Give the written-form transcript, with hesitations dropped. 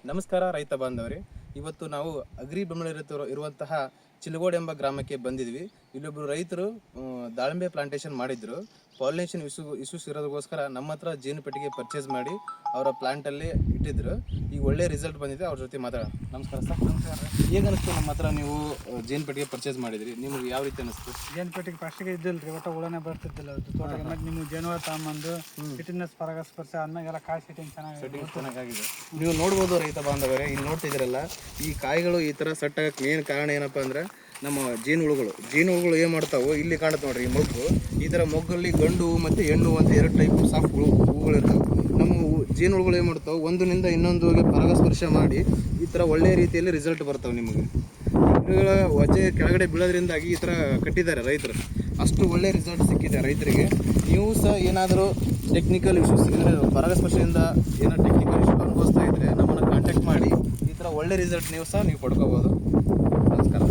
ನಮಸ್ಕಾರ ರೈತ ಬಾಂಧವರೇ. ಇವತ್ತು ನಾವು ಅಗ್ರಿ ಬೆಂಬಲ ಇರುವಂತಹ ಚಿಲಗೋಡು ಎಂಬ ಗ್ರಾಮಕ್ಕೆ ಬಂದಿದ್ವಿ. ಇಲ್ಲೊಬ್ಬರು ರೈತರು ದಾಳಿಂಬೆ ಪ್ಲಾಂಟೇಶನ್ ಮಾಡಿದ್ರು. ಪಾಲಿನೇಷನ್ ಇಶ್ಯೂಸ್ ಇರೋದಕ್ಕೋಸ್ಕರ ನಮ್ಮ ಹತ್ರ ಜೇನು ಪೆಟ್ಟಿಗೆ ಪರ್ಚೇಸ್ ಮಾಡಿ ಅವರ ಪ್ಲಾಂಟಲ್ಲಿ ಇಟ್ಟಿದ್ರು. ಈಗ ಒಳ್ಳೆ ರಿಸಲ್ಟ್ ಬಂದಿದೆ. ಅವ್ರ ಜೊತೆ ಮಾತಾಡೋಣ. ನಮಸ್ಕಾರ ಸರ್. ನಮಸ್ಕಾರ. ಹೇಗೆ ಅನಿಸ್ತು ನಮ್ಮ ಹತ್ರ ನೀವು ಜೇನು ಪೆಟ್ಟಿಗೆ ಪರ್ಚೇಸ್ ಮಾಡಿದ್ರಿ? ನಿಮ್ಗೆ ಯಾವ ರೀತಿ ಅನಿಸ್ತು? ಜೇನು ಪೆಟ್ಟಿಗೆ ಫಸ್ಟಿಗೆ ಇದ್ದಿಲ್ಲ ರೀ, ಒಟ್ಟ ಹುಳನೇ ಬರ್ತಿದ್ದಿಲ್ಲ ಅದು ತೋಟಕ್ಕೆ. ಮತ್ತು ನಿಮ್ಗೆ ಜೇನುವ ತಗೊಂಬಂದು ಫಿಟ್ನೆಸ್ ಪರಾಗಸ್ಪರ್ಶ ಆದ್ಮೇಲೆಲ್ಲ ಕಾಯಿ ಸೆಟ್ಟಿಂಗ್ ಚೆನ್ನಾಗಿದೆ. ನೀವು ನೋಡ್ಬೋದು ರೈತ ಬಾಂಧವರೇ, ಇಲ್ಲಿ ನೋಡ್ತಿದ್ರಲ್ಲ, ಈ ಕಾಯಿಗಳು ಈ ಥರ ಸೆಟ್ ಆಗಕ್ಕೆ ಮೇನ್ ಕಾರಣ ಏನಪ್ಪ ಅಂದ್ರೆ ನಮ್ಮ ಜೇನುಹುಳುಗಳು ಏನು ಮಾಡ್ತಾವೆ, ಇಲ್ಲಿ ಕಾಣುತ್ತೆ ನೋಡ್ರಿ ಈ ಮೊಗ್ಗು. ಈ ಥರ ಮೊಗ್ಗಲ್ಲಿ ಗಂಡು ಹೂವು ಮತ್ತು ಹೆಣ್ಣು ಹೂವು ಅಂತ ಎರಡು ಟೈಪ್ ಸಾಫ್ಟ್ ಹೂಗಳು ಇರ್ತಾವೆ. ನಮ್ಮ ಜೇನುಹುಳುಗಳು ಏನು ಮಾಡ್ತಾವೆ, ಒಂದರಿಂದ ಇನ್ನೊಂದುಗೆ ಪರಾಗಸ್ಪರ್ಶ ಮಾಡಿ ಈ ಥರ ಒಳ್ಳೆಯ ರೀತಿಯಲ್ಲಿ ರಿಸಲ್ಟ್ ಬರ್ತಾವೆ. ನಿಮಗೆ ಗಿಡಗಳ ವಜೆ ಕೆಳಗಡೆ ಬೀಳೋದ್ರಿಂದಾಗಿ ಈ ಥರ ಕಟ್ಟಿದ್ದಾರೆ ರೈತರು. ಅಷ್ಟು ಒಳ್ಳೆ ರಿಸಲ್ಟ್ ಸಿಕ್ಕಿದೆ ರೈತರಿಗೆ. ನೀವು ಸಹ ಏನಾದರೂ ಟೆಕ್ನಿಕಲ್ ಇಶ್ಯೂಸ್ ಅಂದರೆ ಪರಾಗಸ್ಪರ್ಶದಿಂದ ಏನೋ ಟೆಕ್ನಿಕಲ್ ಇಶ್ಯೂ ಅನುಭವಿಸ್ತಾ ಇದ್ದರೆ ನಮ್ಮನ್ನು ಕಾಂಟ್ಯಾಕ್ಟ್ ಮಾಡಿ ಈ ಥರ ಒಳ್ಳೆ ರಿಸಲ್ಟ್ ನೀವು ಪಡ್ಕೋಬೋದು. ನಮಸ್ಕಾರ.